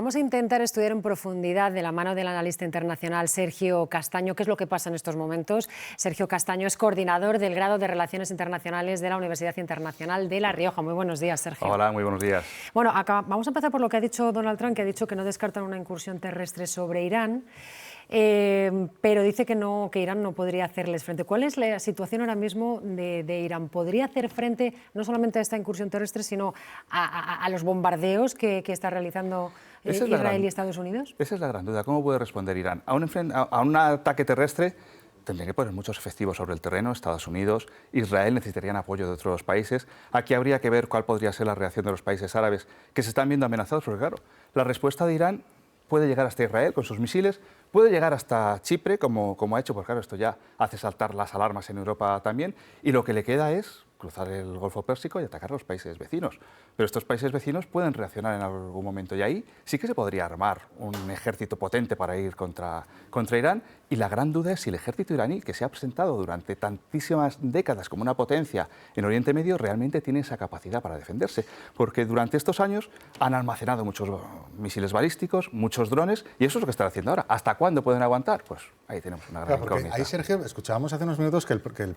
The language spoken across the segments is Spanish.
vamos a intentar estudiar en profundidad de la mano del analista internacional Sergio Castaño qué es lo que pasa en estos momentos. Sergio Castaño es coordinador del grado de Relaciones Internacionales de la Universidad Internacional de La Rioja. Muy buenos días, Sergio. Hola, muy buenos días. Bueno, vamos a empezar por lo que ha dicho Donald Trump, que ha dicho que no descartan una incursión terrestre sobre Irán. Pero dice que Irán no podría hacerles frente. ¿Cuál es la situación ahora mismo de Irán? ¿Podría hacer frente no solamente a esta incursión terrestre, sino a los bombardeos que está realizando Israel y Estados Unidos? Esa es la gran duda. ¿Cómo puede responder Irán? A un ataque terrestre tendría que poner muchos efectivos sobre el terreno. Estados Unidos, Israel necesitarían apoyo de otros países. Aquí habría que ver cuál podría ser la reacción de los países árabes que se están viendo amenazados, porque claro, la respuesta de Irán puede llegar hasta Israel con sus misiles, puede llegar hasta Chipre, como ha hecho, porque claro, esto ya hace saltar las alarmas en Europa también, y lo que le queda es cruzar el Golfo Pérsico y atacar a los países vecinos. Pero estos países vecinos pueden reaccionar en algún momento, y ahí sí que se podría armar un ejército potente para ir contra Irán, y la gran duda es si el ejército iraní, que se ha presentado durante tantísimas décadas como una potencia en Oriente Medio, realmente tiene esa capacidad para defenderse, porque durante estos años han almacenado muchos misiles balísticos, muchos drones, y eso es lo que están haciendo ahora. ¿Hasta cuándo pueden aguantar? Pues ahí tenemos una gran incógnita. Ahí, Sergio, escuchábamos hace unos minutos que el propio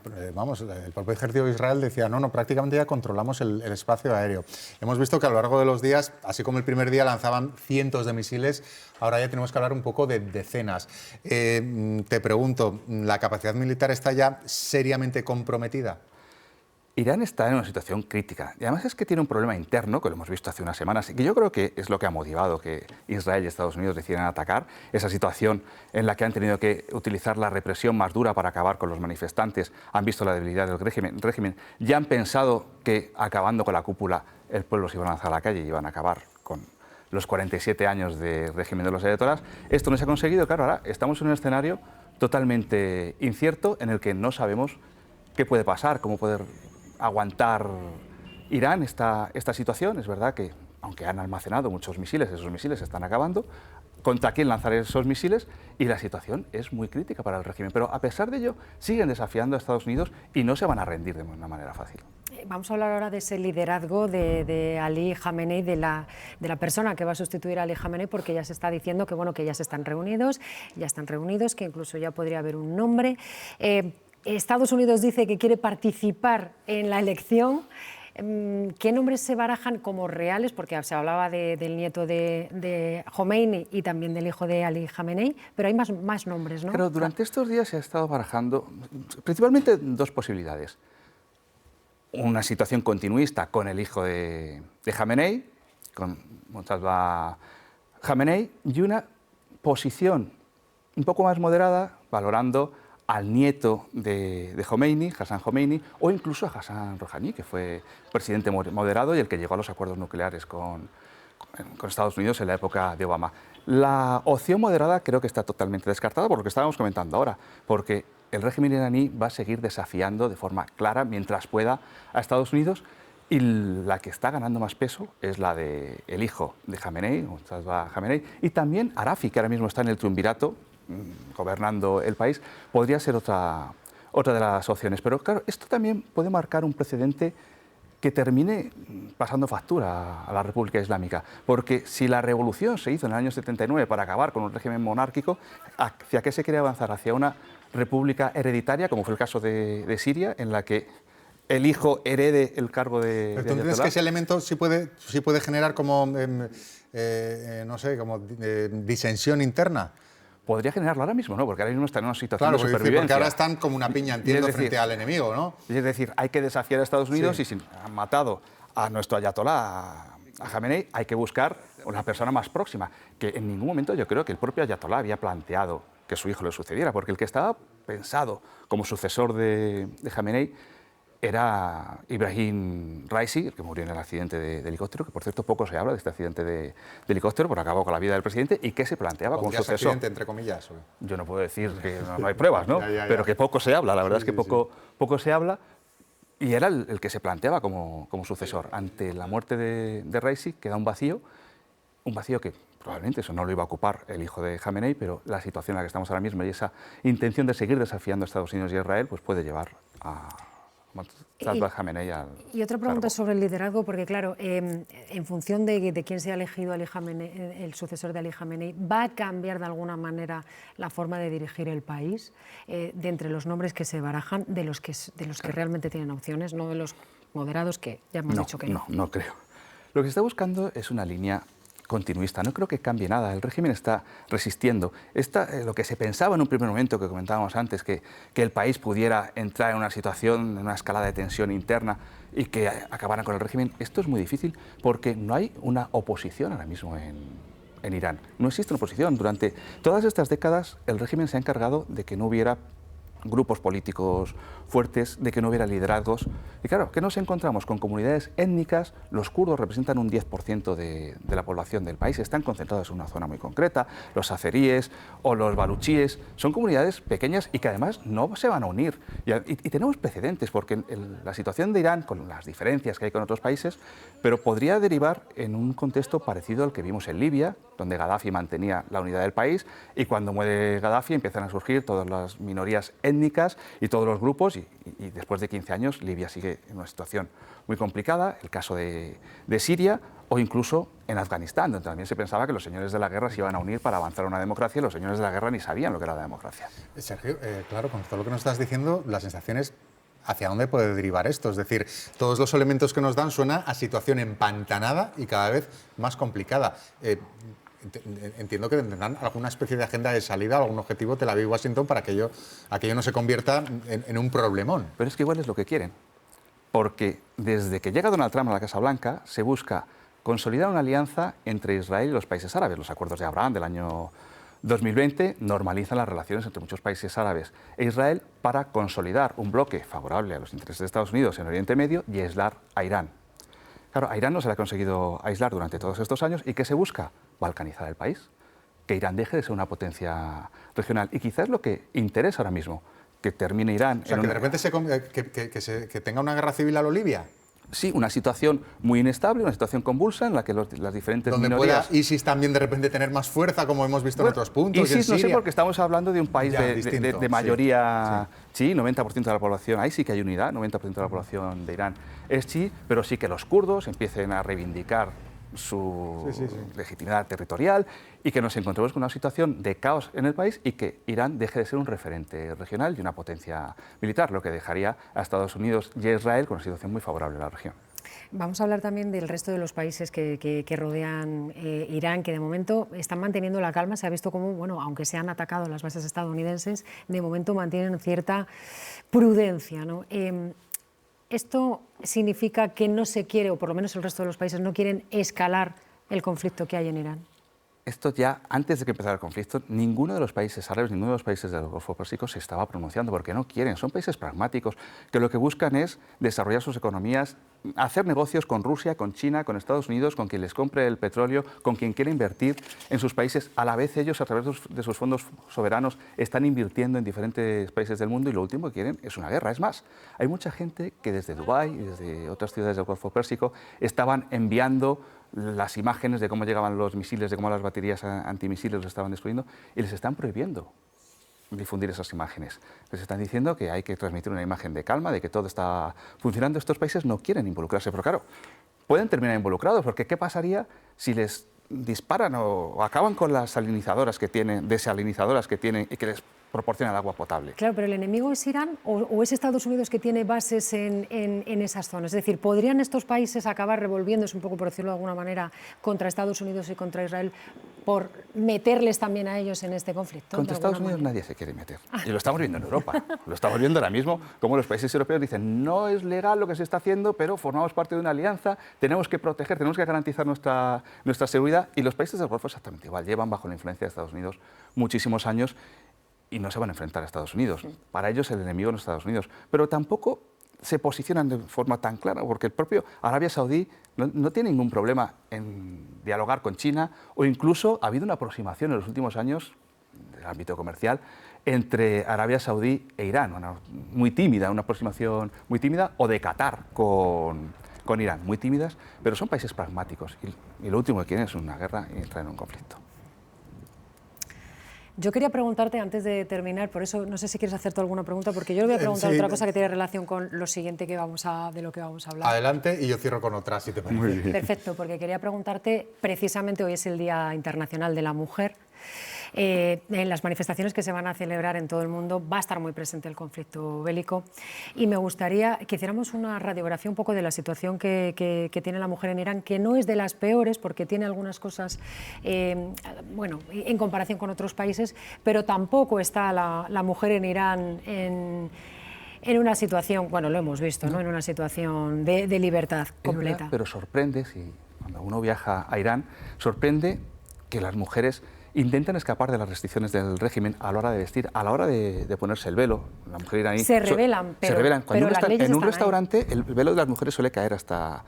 ejército de Israel decía no, prácticamente ya controlamos el espacio aéreo. Hemos visto que a lo largo de los días, así como el primer día lanzaban cientos de misiles, ahora ya tenemos que hablar un poco de decenas. Te pregunto, ¿la capacidad militar está ya seriamente comprometida? Irán está en una situación crítica y además es que tiene un problema interno, que lo hemos visto hace unas semanas, y que yo creo que es lo que ha motivado que Israel y Estados Unidos decidan atacar, esa situación en la que han tenido que utilizar la represión más dura para acabar con los manifestantes, han visto la debilidad del régimen, ya han pensado que acabando con la cúpula el pueblo se iba a lanzar a la calle y iban a acabar con los 47 años de régimen de los ayatolás. Esto no se ha conseguido, claro, ahora estamos en un escenario totalmente incierto en el que no sabemos qué puede pasar, cómo poder aguantar Irán esta situación. Es verdad que, aunque han almacenado muchos misiles, esos misiles se están acabando. ¿Contra quién lanzar esos misiles? Y la situación es muy crítica para el régimen. Pero a pesar de ello, siguen desafiando a Estados Unidos y no se van a rendir de una manera fácil. Vamos a hablar ahora de ese liderazgo de Ali Khamenei, de la persona que va a sustituir a Ali Khamenei, porque ya se está diciendo que ya están reunidos, que incluso ya podría haber un nombre. Estados Unidos dice que quiere participar en la elección. ¿Qué nombres se barajan como reales? Porque se hablaba del nieto de Khomeini y también del hijo de Ali Khamenei, pero hay más nombres, ¿no? Pero durante estos días se ha estado barajando principalmente dos posibilidades. Una situación continuista con el hijo de Khamenei, con Mojtaba Khamenei, y una posición un poco más moderada, valorando al nieto de Khomeini, Hassan Khomeini, o incluso a Hassan Rouhani, que fue presidente moderado y el que llegó a los acuerdos nucleares con Estados Unidos en la época de Obama. La opción moderada creo que está totalmente descartada por lo que estábamos comentando ahora, porque el régimen iraní va a seguir desafiando de forma clara, mientras pueda, a Estados Unidos, y la que está ganando más peso es la del hijo de Khamenei, Mojtaba Khamenei, y también Arafi, que ahora mismo está en el triunvirato, gobernando el país, podría ser otra de las opciones. Pero claro, esto también puede marcar un precedente que termine pasando factura a la República Islámica, porque si la revolución se hizo en el año 79 para acabar con un régimen monárquico, ¿hacia qué se quiere avanzar? ¿Hacia una república hereditaria, como fue el caso de Siria, en la que el hijo herede el cargo de ¿Pero tú entiendes que ese elemento sí puede generar como, no sé, como disensión interna? Podría generarlo ahora mismo, ¿no? Porque ahora mismo están en una situación de supervivencia. Porque ahora están como una piña, entiendo, frente al enemigo, ¿no? Es decir, hay que desafiar a Estados Unidos, y si han matado a nuestro ayatolá, a Khamenei, hay que buscar una persona más próxima, que en ningún momento yo creo que el propio ayatolá había planteado que su hijo le sucediera, porque el que estaba pensado como sucesor de Khamenei era Ibrahim Raisi, el que murió en el accidente de helicóptero, que por cierto poco se habla de este accidente de helicóptero, porque acabó con la vida del presidente, y que se planteaba como sucesor. Accidente, entre comillas? Yo no puedo decir que no hay pruebas, ¿no? Pero que poco se habla, la verdad es que poco se habla, y era el que se planteaba como sucesor. Ante la muerte de Raisi queda un vacío que probablemente eso no lo iba a ocupar el hijo de Khamenei, pero la situación en la que estamos ahora mismo y esa intención de seguir desafiando a Estados Unidos y a Israel pues puede llevar a Mostafa Khamenei al Y otra pregunta cargo. sobre el liderazgo, porque claro, en función de quién sea elegido el sucesor de Ali Khamenei, ¿va a cambiar de alguna manera la forma de dirigir el país? De entre los nombres que se barajan, de los que realmente tienen opciones, no de los moderados que ya hemos dicho que no. No creo. Lo que se está buscando es una línea continuista. No creo que cambie nada. El régimen está resistiendo. Lo que se pensaba en un primer momento, que comentábamos antes, que el país pudiera entrar en una situación, en una escalada de tensión interna y que acabaran con el régimen, esto es muy difícil porque no hay una oposición ahora mismo en Irán. No existe una oposición. Durante todas estas décadas el régimen se ha encargado de que no hubiera grupos políticos fuertes, de que no hubiera liderazgos. Y claro, ¿qué nos encontramos? Con comunidades étnicas, los kurdos representan un 10% de la población del país, están concentrados en una zona muy concreta, los azeríes o los baluchíes, son comunidades pequeñas y que además no se van a unir. Y tenemos precedentes, porque la situación de Irán, con las diferencias que hay con otros países, pero podría derivar en un contexto parecido al que vimos en Libia, donde Gaddafi mantenía la unidad del país, y cuando muere Gaddafi empiezan a surgir todas las minorías étnicas y todos los grupos, y después de 15 años Libia sigue en una situación muy complicada, el caso de Siria, o incluso en Afganistán, donde también se pensaba que los señores de la guerra se iban a unir para avanzar a una democracia, y los señores de la guerra ni sabían lo que era la democracia. Sergio, claro, con todo lo que nos estás diciendo, la sensación es hacia dónde puede derivar esto. Es decir, todos los elementos que nos dan suena a situación empantanada y cada vez más complicada. Entiendo que tendrán alguna especie de agenda de salida, algún objetivo Tel Aviv-Washington para que aquello no se convierta en un problemón. Pero es que igual es lo que quieren, porque desde que llega Donald Trump a la Casa Blanca se busca consolidar una alianza entre Israel y los países árabes. Los acuerdos de Abraham del año 2020 normalizan las relaciones entre muchos países árabes e Israel para consolidar un bloque favorable a los intereses de Estados Unidos en Oriente Medio y aislar a Irán. Claro, a Irán no se le ha conseguido aislar durante todos estos años. ¿Y qué se busca? Balcanizar el país, que Irán deje de ser una potencia regional. Y quizás lo que interesa ahora mismo, que termine Irán... O sea, que de repente que tenga una guerra civil a lo Libia. Sí, una situación muy inestable, una situación convulsa en la que las diferentes donde minorías... pueda ISIS también de repente tener más fuerza, como hemos visto en otros puntos. ISIS no sé, porque estamos hablando de un país de mayoría chií, 90% de la población, ahí sí que hay unidad, 90% de la población de Irán es chií, pero sí que los kurdos empiecen a reivindicar su legitimidad territorial y que nos encontremos con una situación de caos en el país y que Irán deje de ser un referente regional y una potencia militar, lo que dejaría a Estados Unidos y a Israel con una situación muy favorable en la región. Vamos a hablar también del resto de los países que rodean Irán, que de momento están manteniendo la calma. Se ha visto como, bueno, aunque se han atacado las bases estadounidenses, de momento mantienen cierta prudencia, ¿no? ¿Esto significa que no se quiere, o por lo menos el resto de los países no quieren escalar el conflicto que hay en Irán? Esto ya, antes de que empezara el conflicto, ninguno de los países árabes, ninguno de los países del Golfo Pérsico se estaba pronunciando porque no quieren. Son países pragmáticos que lo que buscan es desarrollar sus economías, hacer negocios con Rusia, con China, con Estados Unidos, con quien les compre el petróleo, con quien quiera invertir en sus países. A la vez ellos, a través de sus fondos soberanos, están invirtiendo en diferentes países del mundo y lo último que quieren es una guerra. Es más, hay mucha gente que desde Dubái y desde otras ciudades del Golfo Pérsico estaban enviando las imágenes de cómo llegaban los misiles, de cómo las baterías antimisiles los estaban destruyendo, y les están prohibiendo difundir esas imágenes. Les están diciendo que hay que transmitir una imagen de calma, de que todo está funcionando. Estos países no quieren involucrarse, pero claro, pueden terminar involucrados, porque ¿qué pasaría si les disparan o acaban con las desalinizadoras que tienen y que les proporcionan agua potable? Claro, pero ¿el enemigo es Irán o es Estados Unidos que tiene bases en esas zonas? Es decir, ¿podrían estos países acabar revolviéndose un poco, por decirlo de alguna manera, contra Estados Unidos y contra Israel por meterles también a ellos en este conflicto? Contra Estados Unidos nadie se quiere meter. Y lo estamos viendo en Europa. Lo estamos viendo ahora mismo, como los países europeos dicen, no es legal lo que se está haciendo, pero formamos parte de una alianza, tenemos que proteger, tenemos que garantizar nuestra seguridad. Y los países del Golfo exactamente igual, llevan bajo la influencia de Estados Unidos muchísimos años y no se van a enfrentar a Estados Unidos. Para ellos el enemigo no es Estados Unidos, pero tampoco se posicionan de forma tan clara, porque el propio Arabia Saudí no tiene ningún problema en dialogar con China, o incluso ha habido una aproximación en los últimos años, del ámbito comercial, entre Arabia Saudí e Irán, muy tímida, una aproximación muy tímida, o de Qatar con Irán, muy tímidas, pero son países pragmáticos y lo último que quieren es una guerra y entrar en un conflicto. Yo quería preguntarte, antes de terminar, por eso no sé si quieres hacer tú alguna pregunta, porque yo le voy a preguntar Sí. otra cosa que tiene relación con lo siguiente de lo que vamos a hablar. Adelante y yo cierro con otra, si te parece. Muy bien. Perfecto, porque quería preguntarte, precisamente hoy es el Día Internacional de la Mujer. En las manifestaciones que se van a celebrar en todo el mundo va a estar muy presente el conflicto bélico y me gustaría que hiciéramos una radiografía un poco de la situación que tiene la mujer en Irán, que no es de las peores porque tiene algunas cosas, bueno, en comparación con otros países, pero tampoco está la mujer en Irán en una situación, bueno, lo hemos visto, ¿no? En una situación de libertad completa. Es verdad, pero sorprende, cuando uno viaja a Irán, sorprende que las mujeres intentan escapar de las restricciones del régimen a la hora de vestir, a la hora de ponerse el velo. La mujer iraní Se rebelan, se rebelan. Cuando pero uno las está leyes en un están ahí. restaurante, el velo de las mujeres suele caer hasta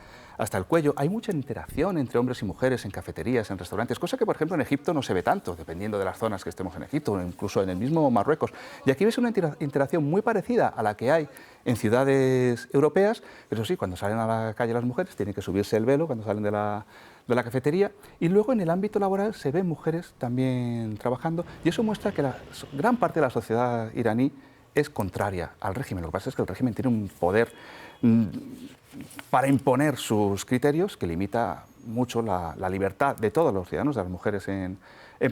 el cuello. Hay mucha interacción entre hombres y mujeres en cafeterías, en restaurantes, cosa que, por ejemplo, en Egipto no se ve tanto, dependiendo de las zonas que estemos en Egipto, o incluso en el mismo Marruecos. Y aquí ves una interacción muy parecida a la que hay en ciudades europeas, pero sí, cuando salen a la calle las mujeres tienen que subirse el velo cuando salen de la cafetería, y luego en el ámbito laboral se ven mujeres también trabajando, y eso muestra que la gran parte de la sociedad iraní es contraria al régimen. Lo que pasa es que el régimen tiene un poder para imponer sus criterios que limita mucho la libertad de todos los ciudadanos, de las mujeres en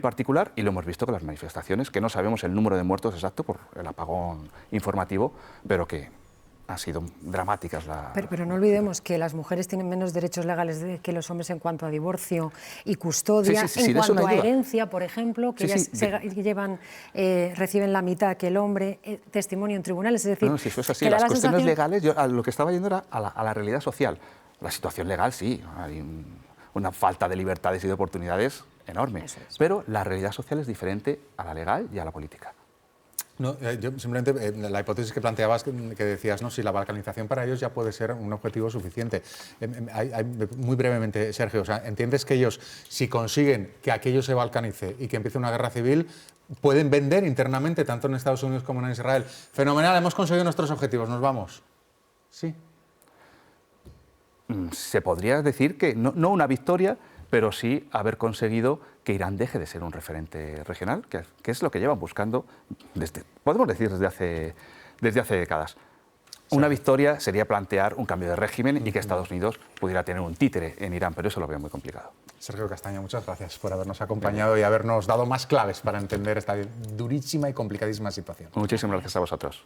particular, y lo hemos visto con las manifestaciones, que no sabemos el número de muertos exacto por el apagón informativo, pero que han sido dramáticas. Pero no olvidemos que las mujeres tienen menos derechos legales que los hombres en cuanto a divorcio y custodia, Sí, en cuanto a herencia, por ejemplo, que ellas reciben la mitad que el hombre, testimonio en tribunales, es decir... No, si eso es así, que da las la cuestiones sensación... legales, yo a lo que estaba yendo era a la realidad social. La situación legal sí, hay una falta de libertades y de oportunidades enorme, Eso es. pero la realidad social es diferente a la legal y a la política. No, yo simplemente la hipótesis que planteabas, que decías, ¿no? Si la balcanización para ellos ya puede ser un objetivo suficiente. Muy brevemente, Sergio, o sea, ¿entiendes que ellos, si consiguen que aquello se balcanice y que empiece una guerra civil, pueden vender internamente, tanto en Estados Unidos como en Israel? Fenomenal, hemos conseguido nuestros objetivos, nos vamos. Sí. Se podría decir que no una victoria, pero sí haber conseguido que Irán deje de ser un referente regional, que es lo que llevan buscando, podemos decir, desde hace décadas. Una victoria sería plantear un cambio de régimen y que Estados Unidos pudiera tener un títere en Irán, pero eso lo veo muy complicado. Sergio Castaño, muchas gracias por habernos acompañado y habernos dado más claves para entender esta durísima y complicadísima situación. Muchísimas gracias a vosotros.